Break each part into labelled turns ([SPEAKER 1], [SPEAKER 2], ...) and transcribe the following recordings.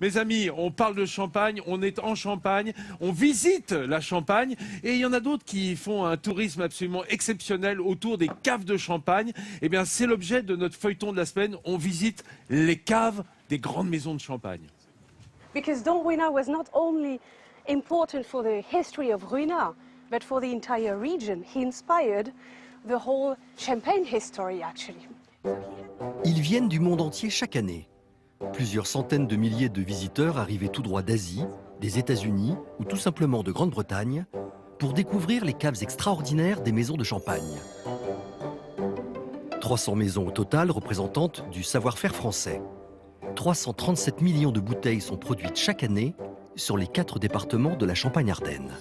[SPEAKER 1] Mes amis, on parle de Champagne, on est en Champagne, on visite la Champagne et il y en a d'autres qui font un tourisme absolument exceptionnel autour des caves de Champagne. Eh bien, c'est l'objet de notre feuilleton de la semaine. On visite les caves des grandes maisons de Champagne.
[SPEAKER 2] Because Dom Ruinart was not only important for the history of Ruinart, but for the entire region. He inspired the whole Champagne history, actually.
[SPEAKER 3] Ils viennent du monde entier chaque année. Plusieurs centaines de milliers de visiteurs arrivés tout droit d'Asie, des États-Unis ou tout simplement de Grande-Bretagne pour découvrir les caves extraordinaires des maisons de Champagne. 300 maisons au total représentant du savoir-faire français. 337 millions de bouteilles sont produites chaque année sur les 4 départements de la Champagne-Ardenne.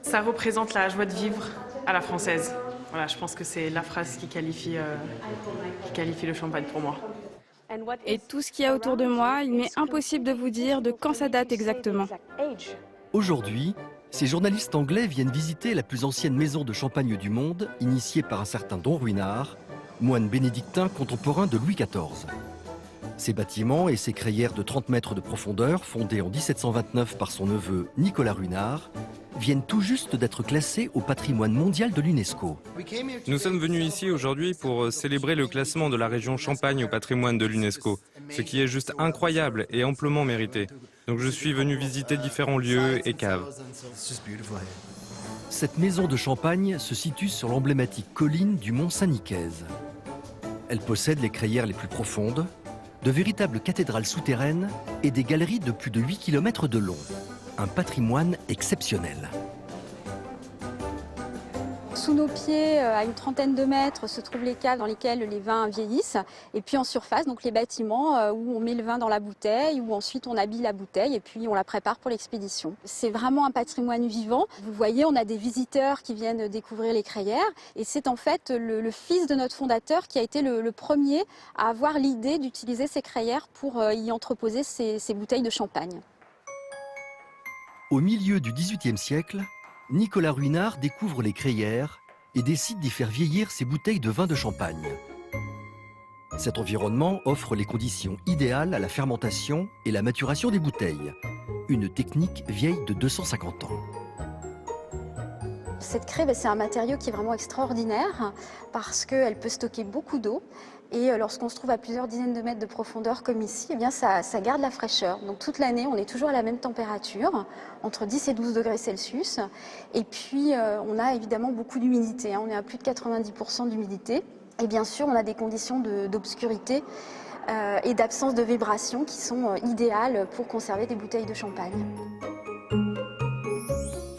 [SPEAKER 4] Ça représente la joie de vivre à la française. Voilà, je pense que c'est la phrase qui qualifie le champagne pour moi.
[SPEAKER 5] Et tout ce qu'il y a autour de moi, il m'est impossible de vous dire de quand ça date exactement.
[SPEAKER 3] Aujourd'hui, ces journalistes anglais viennent visiter la plus ancienne maison de champagne du monde, initiée par un certain Dom Ruinart, moine bénédictin contemporain de Louis XIV. Ces bâtiments et ces crayères de 30 mètres de profondeur, fondés en 1729 par son neveu Nicolas Ruinart, viennent tout juste d'être classés au patrimoine mondial de l'UNESCO.
[SPEAKER 6] Nous sommes venus ici aujourd'hui pour célébrer le classement de la région Champagne au patrimoine de l'UNESCO, ce qui est juste incroyable et amplement mérité. Donc je suis venu visiter différents lieux et caves.
[SPEAKER 3] Cette maison de Champagne se situe sur l'emblématique colline du mont Saint-Nicaise. Elle possède les crayères les plus profondes, de véritables cathédrales souterraines et des galeries de plus de 8 km de long. Un patrimoine exceptionnel.
[SPEAKER 7] Sous nos pieds, à une trentaine de mètres, se trouvent les caves dans lesquelles les vins vieillissent. Et puis en surface, donc les bâtiments où on met le vin dans la bouteille, où ensuite on habille la bouteille et puis on la prépare pour l'expédition. C'est vraiment un patrimoine vivant. Vous voyez, on a des visiteurs qui viennent découvrir les crayères. Et c'est en fait le fils de notre fondateur qui a été le premier à avoir l'idée d'utiliser ces crayères pour y entreposer ces bouteilles de champagne.
[SPEAKER 3] Au milieu du XVIIIe siècle, Nicolas Ruinart découvre les crayères et décide d'y faire vieillir ses bouteilles de vin de champagne. Cet environnement offre les conditions idéales à la fermentation et la maturation des bouteilles, une technique vieille de 250 ans.
[SPEAKER 7] Cette craie, c'est un matériau qui est vraiment extraordinaire parce qu'elle peut stocker beaucoup d'eau. Et lorsqu'on se trouve à plusieurs dizaines de mètres de profondeur comme ici, eh bien ça garde la fraîcheur. Donc toute l'année, on est toujours à la même température, entre 10 et 12 degrés Celsius. Et puis on a évidemment beaucoup d'humidité, on est à plus de 90% d'humidité. Et bien sûr, on a des conditions d'obscurité et d'absence de vibration qui sont idéales pour conserver des bouteilles de champagne.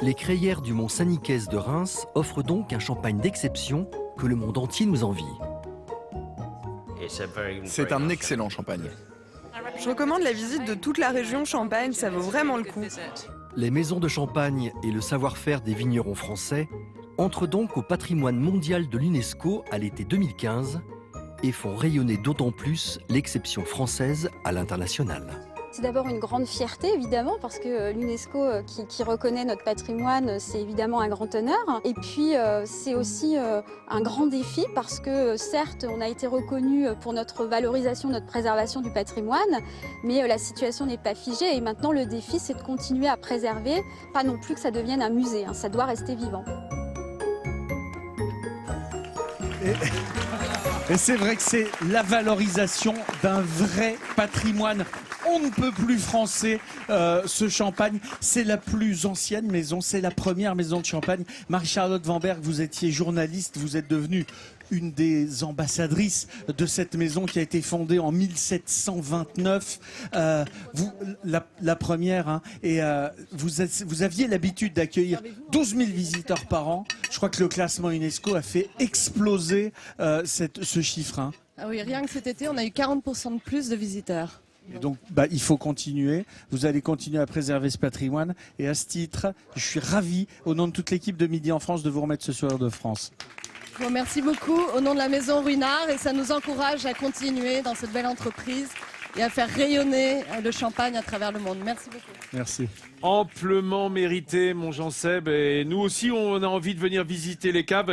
[SPEAKER 3] Les crayères du mont Saint-Nicaise de Reims offrent donc un champagne d'exception que le monde entier nous envie.
[SPEAKER 8] C'est un excellent champagne.
[SPEAKER 9] Je recommande la visite de toute la région Champagne, ça vaut vraiment le coup.
[SPEAKER 3] Les maisons de champagne et le savoir-faire des vignerons français entrent donc au patrimoine mondial de l'UNESCO à l'été 2015 et font rayonner d'autant plus l'exception française à l'international.
[SPEAKER 7] C'est d'abord une grande fierté, évidemment, parce que l'UNESCO qui reconnaît notre patrimoine, c'est évidemment un grand honneur. Et puis, c'est aussi un grand défi, parce que certes, on a été reconnu pour notre valorisation, notre préservation du patrimoine, mais la situation n'est pas figée. Et maintenant, le défi, c'est de continuer à préserver, pas non plus que ça devienne un musée, hein, ça doit rester vivant.
[SPEAKER 10] Et c'est vrai que c'est la valorisation d'un vrai patrimoine. On ne peut plus français, ce champagne. C'est la plus ancienne maison, c'est la première maison de champagne. Marie-Charlotte Vanberg, vous étiez journaliste, vous êtes devenue une des ambassadrices de cette maison qui a été fondée en 1729. Vous, la première, hein, et vous aviez l'habitude d'accueillir 12 000 visiteurs par an. Je crois que le classement UNESCO a fait exploser ce chiffre. Hein.
[SPEAKER 11] Ah oui, rien que cet été, on a eu 40% de plus de visiteurs.
[SPEAKER 10] Et donc, il faut continuer. Vous allez continuer à préserver ce patrimoine. Et à ce titre, je suis ravi, au nom de toute l'équipe de Midi en France, de vous remettre ce sourire de France.
[SPEAKER 11] Je vous remercie beaucoup au nom de la Maison Ruinart et ça nous encourage à continuer dans cette belle entreprise et à faire rayonner le champagne à travers le monde. Merci beaucoup.
[SPEAKER 10] Merci.
[SPEAKER 1] Amplement mérité, mon Jean-Seb. Et nous aussi, on a envie de venir visiter les caves.